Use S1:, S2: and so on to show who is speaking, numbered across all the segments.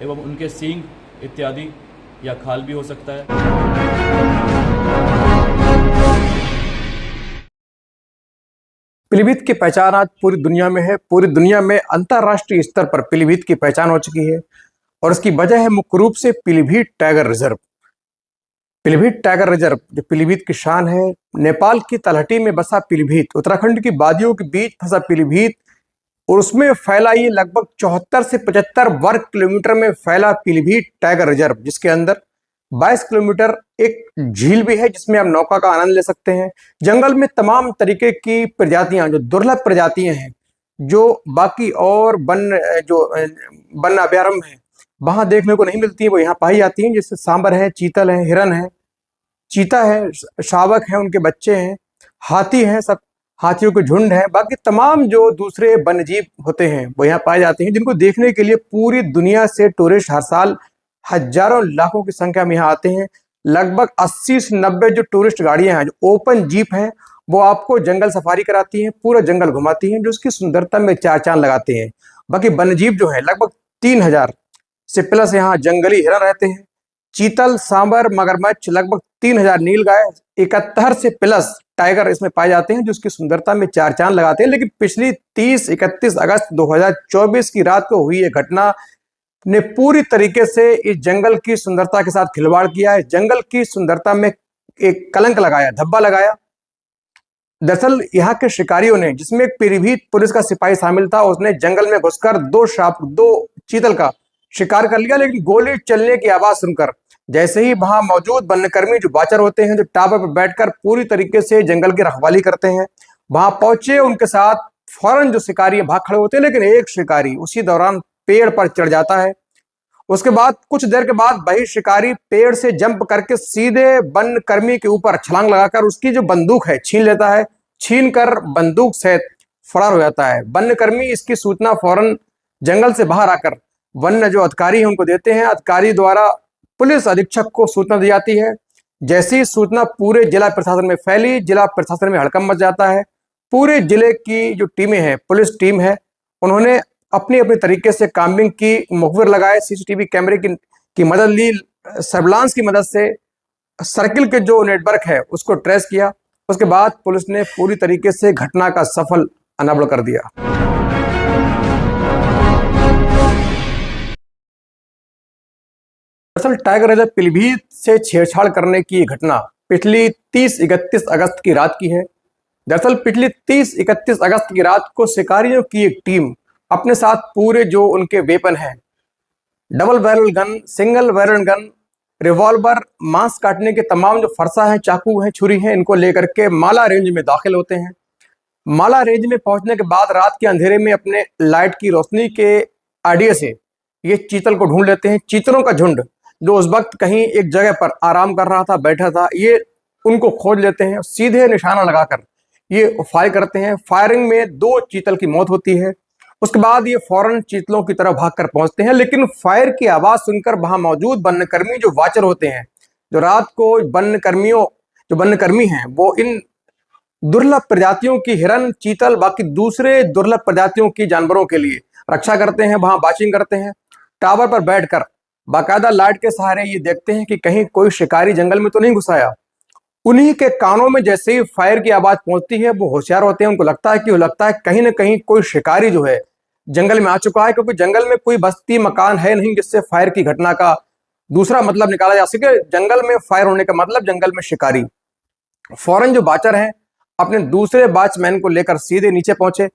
S1: एवं उनके सींग इत्यादि या खाल भी हो सकता है।
S2: पीलीभीत की पहचान आज पूरी दुनिया में है। पूरी दुनिया में अंतर्राष्ट्रीय स्तर पर पीलीभीत की पहचान हो चुकी है और इसकी वजह है मुख्य रूप से Pilibhit tiger reserve. Pilibhit tiger reserve जो पीलीभीत की शान है, नेपाल की तलहटी में बसा पीलीभीत, उत्तराखंड की वादियों के बीच फंसा पीलीभीत और उसमें फैला ये लगभग 74 से 75 वर्ग किलोमीटर में फैला पीलीभीत टाइगर रिजर्व, जिसके अंदर 22 किलोमीटर एक झील भी है जिसमें आप नौका का आनंद ले सकते हैं। जंगल में तमाम तरीके की प्रजातियां, जो दुर्लभ प्रजातियां हैं, जो बाकी और वन अभयारण्य है वहां देखने को नहीं मिलती है, वो यहाँ पाई जाती हैं। जैसे सांबर है, चीतल है, हिरन है, चीता है, शावक है, उनके बच्चे हैं, हाथी हैं, सब हाथियों के झुंड है। बाकी तमाम जो दूसरे वन्यजीव होते हैं वो यहाँ पाए जाते हैं, जिनको देखने के लिए पूरी दुनिया से टूरिस्ट हर साल हजारों लाखों की संख्या में यहाँ आते हैं। लगभग 80 से 90 जो टूरिस्ट गाड़ियां हैं, जो ओपन जीप हैं, वो आपको जंगल सफारी कराती हैं, पूरा जंगल घुमाती हैं, जो उसकी सुंदरता में चार चांद लगाते हैं। बाकी वन्यजीव जो है लगभग 3000 से प्लस यहाँ जंगली हिरन रहते हैं, चीतल, सांबर, मगरमच्छ, लगभग 3000 नीलगाय, 71 से प्लस टाइगर इसमें पाए जाते हैं, जो उसकी सुंदरता में चार चांद लगाते हैं। लेकिन पिछली 30-31 अगस्त 2024 की रात को हुई एक घटना ने पूरी तरीके से इस जंगल की सुंदरता के साथ खिलवाड़ किया है। जंगल की सुंदरता में एक कलंक लगाया, धब्बा लगाया। दरअसल यहाँ के शिकारियों ने, जिसमें एक पीलीभीत पुलिस का सिपाही शामिल था, उसने जंगल में घुसकर दो चीतल का शिकार कर लिया। लेकिन गोली चलने की आवाज सुनकर जैसे ही वहां मौजूद वन्यकर्मी जो वाचर होते हैं, जो टावर पर बैठकर पूरी तरीके से जंगल की रखवाली करते हैं, वहां पहुंचे, उनके साथ फौरन जो शिकारी भाग खड़े होते हैं। लेकिन एक शिकारी उसी दौरान पेड़ पर चढ़ जाता है। उसके बाद कुछ देर के बाद वही शिकारी पेड़ से जंप करके सीधे वनकर्मी के ऊपर छलांग लगाकर उसकी जो बंदूक है छीन लेता है। छीन कर बंदूक से फरार हो जाता है। वन्यकर्मी इसकी सूचना फौरन जंगल से बाहर आकर वन्य जो अधिकारी हैं उनको देते हैं। अधिकारी द्वारा पुलिस अधीक्षक को सूचना दी जाती है। जैसी ही सूचना पूरे जिला प्रशासन में फैली, जिला प्रशासन में हड़कंप मच जाता है। पूरे जिले की जो टीमें हैं, पुलिस टीम है, उन्होंने अपने अपने तरीके से काम्बिंग की, मुखबिर लगाए, सीसीटीवी कैमरे की मदद ली, सर्विलांस की मदद से सर्किल के जो नेटवर्क है उसको ट्रेस किया। उसके बाद पुलिस ने पूरी तरीके से घटना का सफल अनावरण कर दिया। दरअसल टाइगर रिजर्व पीलीभीत से छेड़छाड़ करने की घटना पिछली 30-31 अगस्त की रात की है। दरअसल पिछली 30-31 अगस्त की रात को शिकारियों की एक टीम अपने साथ पूरे जो उनके वेपन हैं, double barrel gun, single barrel gun, revolver, मांस काटने के तमाम जो फरसा है, चाकू है, छुरी है, इनको लेकर के माला रेंज में दाखिल होते हैं। माला रेंज में पहुंचने के बाद रात के अंधेरे में अपने लाइट की रोशनी के आइडिया से ये चीतल को ढूंढ लेते हैं। चीतलों का झुंड जो उस वक्त कहीं एक जगह पर आराम कर रहा था, बैठा था, ये उनको खोज लेते हैं। सीधे निशाना लगाकर ये फायर करते हैं। फायरिंग में 2 चीतल की मौत होती है। उसके बाद ये फौरन चीतलों की तरफ भागकर पहुंचते हैं। लेकिन फायर की आवाज सुनकर वहां मौजूद वन्यकर्मी जो वाचर होते हैं, जो रात को वन्यकर्मी हैं, वो इन दुर्लभ प्रजातियों की हिरन, चीतल, बाकी दूसरे दुर्लभ प्रजातियों की जानवरों के लिए रक्षा करते हैं, वहां वाचिंग करते हैं। टावर पर बैठकर बाकायदा लाइट के सहारे ये देखते हैं कि कहीं कोई शिकारी जंगल में तो नहीं घुस आया। उन्हीं के कानों में जैसे ही फायर की आवाज पहुंचती है, वो होशियार होते हैं। उनको लगता है कहीं ना कहीं कोई शिकारी जो है जंगल में आ चुका है, क्योंकि जंगल में कोई बस्ती मकान है नहीं जिससे फायर की घटना का दूसरा मतलब निकाला जा सके। जंगल में फायर होने का मतलब जंगल में शिकारी। फौरन जो वाचर हैं अपने दूसरे वॉचमैन को लेकर सीधे नीचे पहुंचे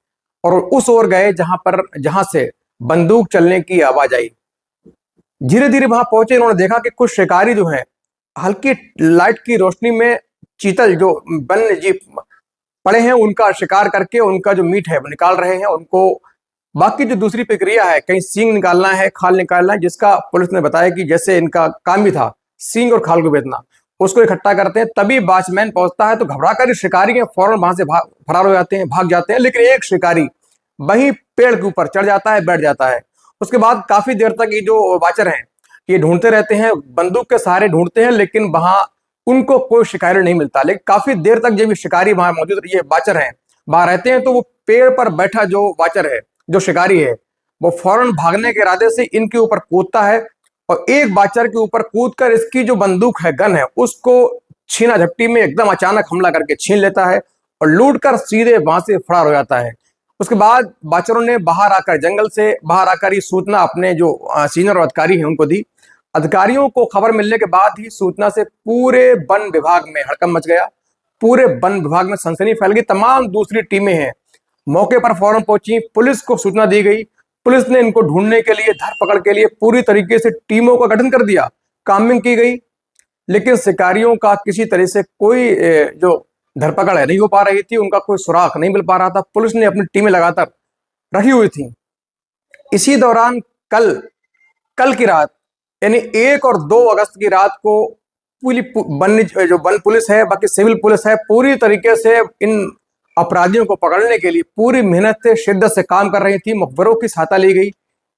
S2: और उस ओर गए जहां से बंदूक चलने की आवाज आई। धीरे धीरे वहां पहुंचे, इन्होंने देखा कि कुछ शिकारी जो है हल्की लाइट की रोशनी में चीतल जो वन्य जीव पड़े हैं उनका शिकार करके उनका जो मीट है वो निकाल रहे हैं। उनको बाकी जो दूसरी प्रक्रिया है, कहीं सींग निकालना है, खाल निकालना है, जिसका पुलिस ने बताया कि जैसे इनका काम भी था सींग और खाल को बेचना, उसको इकट्ठा करते हैं। तभी वॉचमैन पहुंचता है तो घबराकर शिकारी फौरन वहां से फरार हो जाते हैं, भाग जाते हैं। लेकिन एक शिकारी वहीं पेड़ के ऊपर चढ़ जाता है, बैठ जाता है। उसके बाद काफी देर तक ये जो वाचर हैं ये ढूंढते रहते हैं, बंदूक के सहारे ढूंढते हैं, लेकिन वहां उनको कोई शिकारी नहीं मिलता। लेकिन काफी देर तक जब ये शिकारी वहां मौजूद, ये वाचर हैं वहां रहते हैं, तो वो पेड़ पर बैठा जो वाचर है, जो शिकारी है, वो फौरन भागने के इरादे से इनके ऊपर कूदता है और एक बाचर के ऊपर कूदकर इसकी जो बंदूक है, गन है, उसको छीना झपटी में एकदम अचानक हमला करके छीन लेता है और लूटकर सीधे वहां से फरार हो जाता है। उसके बाद बाचरों ने बाहर आकर, जंगल से बाहर आकर ये सूचना अपने जो सीनियर अधिकारी हैं उनको दी। अधिकारियों को खबर मिलने के बाद ही सूचना से पूरे वन विभाग में हड़कंप मच गया। पूरे वन विभाग में सनसनी फैल गई। तमाम दूसरी टीमें हैं मौके पर फौरन पहुंची, पुलिस को सूचना दी गई। पुलिस ने इनको ढूंढने के लिए, धरपकड़ के लिए पूरी तरीके से टीमों का गठन कर दिया, कामिंग की गई, लेकिन शिकारियों का किसी तरह से कोई जो धरपकड़ है नहीं हो पा रही थी, उनका कोई सुराग नहीं मिल पा रहा था। पुलिस ने अपनी टीमें लगातार रखी हुई थी। इसी दौरान कल की रात यानी 1 और 2 अगस्त की रात को पूरी वन पुलिस है, बाकी सिविल पुलिस है, पूरी तरीके से इन अपराधियों को पकड़ने के लिए पूरी मेहनत से, शिद्दत से काम कर रही थी। मुखबिरों की सहायता ली गई,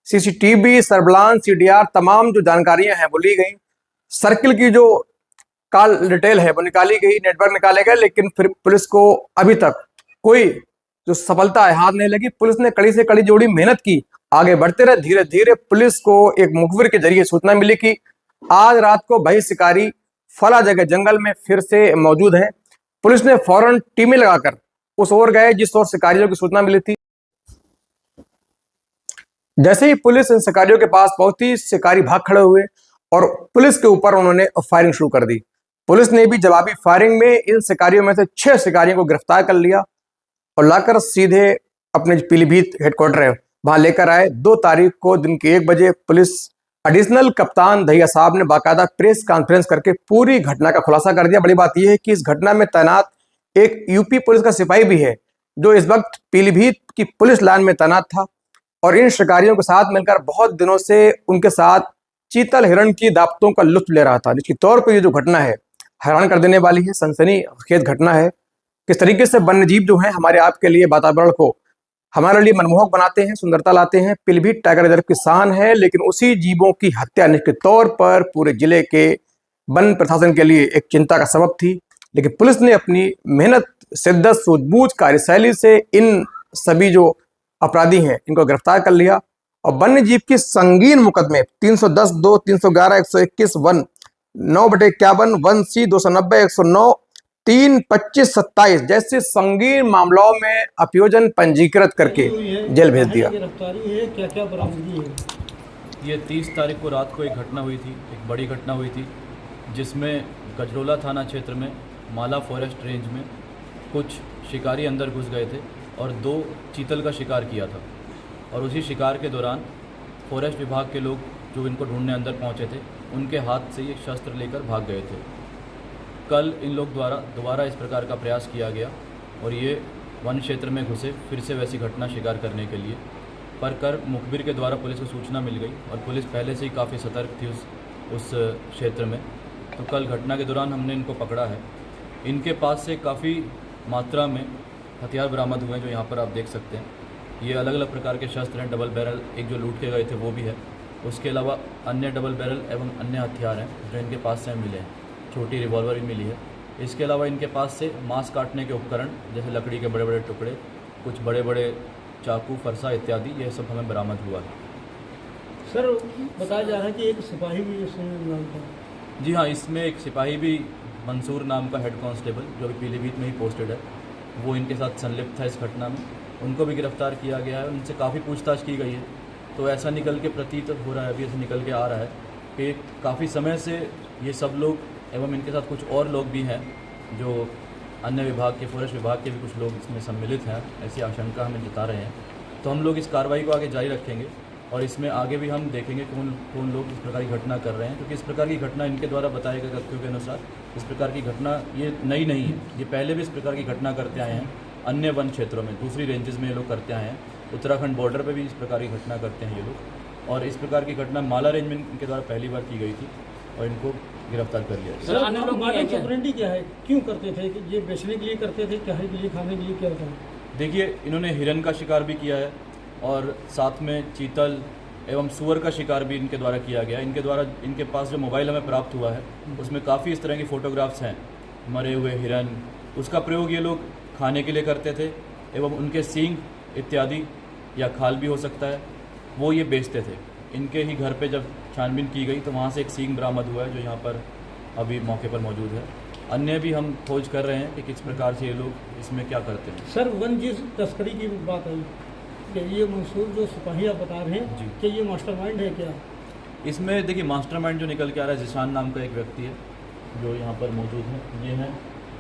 S2: सीसीटीवी, सर्विलांस, सीडीआर, तमाम जो जानकारियां हैं वो ली गई। सर्किल की जो कॉल डिटेल है वो निकाली गई, नेटवर्क निकाले गए, लेकिन फिर पुलिस को अभी तक कोई जो सफलता है हाथ नहीं लगी। पुलिस ने कड़ी से कड़ी जोड़ी मेहनत की, आगे बढ़ते रहे। धीरे धीरे पुलिस को एक मुखबिर के जरिए सूचना मिली कि आज रात को भाई शिकारी फला जगह जंगल में फिर से मौजूद है। पुलिस ने फौरन टीमें लगाकर उस ओर गए जिस ओर शिकारियों की सूचना मिली थी। जैसे ही पुलिस इन शिकारियों के पास पहुंची, शिकारी भाग खड़े हुए और पुलिस के ऊपर उन्होंने फायरिंग शुरू कर दी। पुलिस ने भी जवाबी फायरिंग में इन शिकारियों में से 6 शिकारियों को गिरफ्तार कर लिया और लाकर सीधे अपने पीलीभीत हेडक्वार्टर है वहां लेकर आए। 2 तारीख को दिन के 1 बजे पुलिस एडिशनल कप्तान दहिया साहब ने बाकायदा प्रेस कॉन्फ्रेंस करके पूरी घटना का खुलासा कर दिया। बड़ी बात यह है कि इस घटना में तैनात एक यूपी पुलिस का सिपाही भी है जो इस वक्त पीलीभीत की पुलिस लाइन में तैनात था और इन शिकारियों के साथ मिलकर बहुत दिनों से उनके साथ चीतल हिरण की दावतों का लुत्फ ले रहा था। जिसके तौर पर ये जो घटना है हैरान कर देने वाली है, सनसनीखेज घटना है। किस तरीके से वन्यजीव जो है हमारे आपके लिए वातावरण को हमारे लिए मनमोहक बनाते हैं, सुंदरता लाते हैं। पीलीभीत टाइगर रिजर्व की शान है, लेकिन उसी जीवों की हत्या निश्चित तौर पर पूरे जिले के वन प्रशासन के लिए एक चिंता का सबब थी। लेकिन पुलिस ने अपनी मेहनत, शिद्दत, सूझबूझ, कार्यशैली से इन सभी जो अपराधी हैं इनको गिरफ्तार कर लिया और वन्य जीव की संगीन मुकदमे 310(2), 311, 121, 1, 9/51, 1C, 290, 109, 3, 25, 27 जैसे संगीन मामलों में अभियोजन पंजीकृत करके जेल भेज दिया।
S3: गिरफ्तारी है, क्या क्या बरामदगी है?
S1: ये 30 तारीख को रात को एक घटना हुई थी, एक बड़ी घटना हुई थी, जिसमें गजरोला थाना क्षेत्र में माला फॉरेस्ट रेंज में कुछ शिकारी अंदर घुस गए थे और 2 चीतल का शिकार किया था। और उसी शिकार के दौरान फॉरेस्ट विभाग के लोग जो इनको ढूंढने अंदर पहुंचे थे, उनके हाथ से ये शस्त्र लेकर भाग गए थे। कल इन लोग द्वारा दोबारा इस प्रकार का प्रयास किया गया और ये वन क्षेत्र में घुसे फिर से वैसी घटना शिकार करने के लिए। पर कर मुखबिर के द्वारा पुलिस को सूचना मिल गई और पुलिस पहले से ही काफ़ी सतर्क थी उस क्षेत्र में। तो कल घटना के दौरान हमने इनको पकड़ा है। इनके पास से काफ़ी मात्रा में हथियार बरामद हुए हैं, जो यहाँ पर आप देख सकते हैं। ये अलग अलग प्रकार के शस्त्र हैं। डबल बैरल एक जो लूट के गए थे वो भी है, उसके अलावा अन्य डबल बैरल एवं अन्य हथियार हैं जो इनके पास से मिले हैं। छोटी रिवॉल्वर भी मिली है। इसके अलावा इनके पास से मांस काटने के उपकरण जैसे लकड़ी के बड़े बड़े टुकड़े, कुछ बड़े बड़े चाकू, फरसा इत्यादि, ये सब हमें बरामद हुआ है।
S3: सर, बताया जा रहा है कि एक सिपाही भी इसमें नाम था।
S1: जी हाँ, इसमें एक सिपाही भी मंसूर नाम का हेड कांस्टेबल जो अभी पीलीभीत में ही पोस्टेड है, वो इनके साथ संलिप्त था इस घटना में। उनको भी गिरफ्तार किया गया है। उनसे काफ़ी पूछताछ की गई है। तो ऐसा निकल के प्रतीत हो रहा है, अभी ऐसे निकल के आ रहा है कि काफ़ी समय से ये सब लोग एवं इनके साथ कुछ और लोग भी हैं जो अन्य विभाग के, फॉरेस्ट विभाग के भी कुछ लोग इसमें सम्मिलित हैं, ऐसी आशंका हमें जता रहे हैं। तो हम लोग इस कार्रवाई को आगे जारी रखेंगे और इसमें आगे भी हम देखेंगे कौन कौन लोग इस प्रकार की घटना कर रहे हैं, क्योंकि इस प्रकार की घटना इनके द्वारा बताए गए तथ्यों के अनुसार इस प्रकार की घटना ये नई नहीं है। ये पहले भी इस प्रकार की घटना करते आए हैं अन्य वन क्षेत्रों में, दूसरी रेंजेस में ये लोग करते आए हैं। उत्तराखंड बॉर्डर पे भी इस प्रकार की घटना करते हैं ये लोग, और इस प्रकार की घटना माला रेंज में इनके द्वारा पहली बार की गई थी और इनको गिरफ्तार कर लिया।
S3: सर, अन्य लोग वारंटी क्या है, क्यों करते थे? कि ये बेचने के लिए करते थे, कहने के लिए, खाने के लिए, क्या था?
S1: देखिए, इन्होंने हिरन का शिकार भी किया है और साथ में चीतल एवं सुअर का शिकार भी इनके द्वारा किया गया। इनके द्वारा, इनके पास जो मोबाइल हमें प्राप्त हुआ है उसमें काफ़ी इस तरह की फ़ोटोग्राफ्स हैं मरे हुए हिरन। उसका प्रयोग ये लोग खाने के लिए करते थे एवं उनके सींग इत्यादि या खाल भी हो सकता है, वो ये बेचते थे। इनके ही घर पे जब छानबीन की गई तो वहाँ से एक सींग बरामद हुआ है जो यहाँ पर अभी मौके पर मौजूद है। अन्य भी हम खोज कर रहे हैं कि किस प्रकार से ये लोग इसमें क्या करते हैं।
S3: सर वन्य तस्करी की बात आई कि ये मंसूर जो सिपाही आप बता रहे हैं
S1: जी।
S3: कि ये मास्टरमाइंड है क्या?
S1: इसमें देखिए मास्टरमाइंड जो निकल के आ रहा है जिशान नाम का एक व्यक्ति है जो यहाँ पर मौजूद है। ये हैं,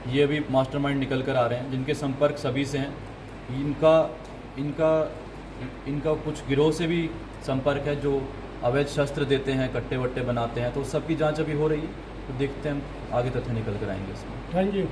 S1: ये भी मास्टरमाइंड निकल कर आ रहे हैं जिनके संपर्क सभी से हैं। इनका कुछ गिरोह से भी संपर्क है जो अवैध शस्त्र देते हैं, कट्टे वट्टे बनाते हैं। तो सबकी जांच अभी हो रही है, तो देखते हैं हम आगे तथ्य निकल कर आएंगे इसमें।
S3: Thank you.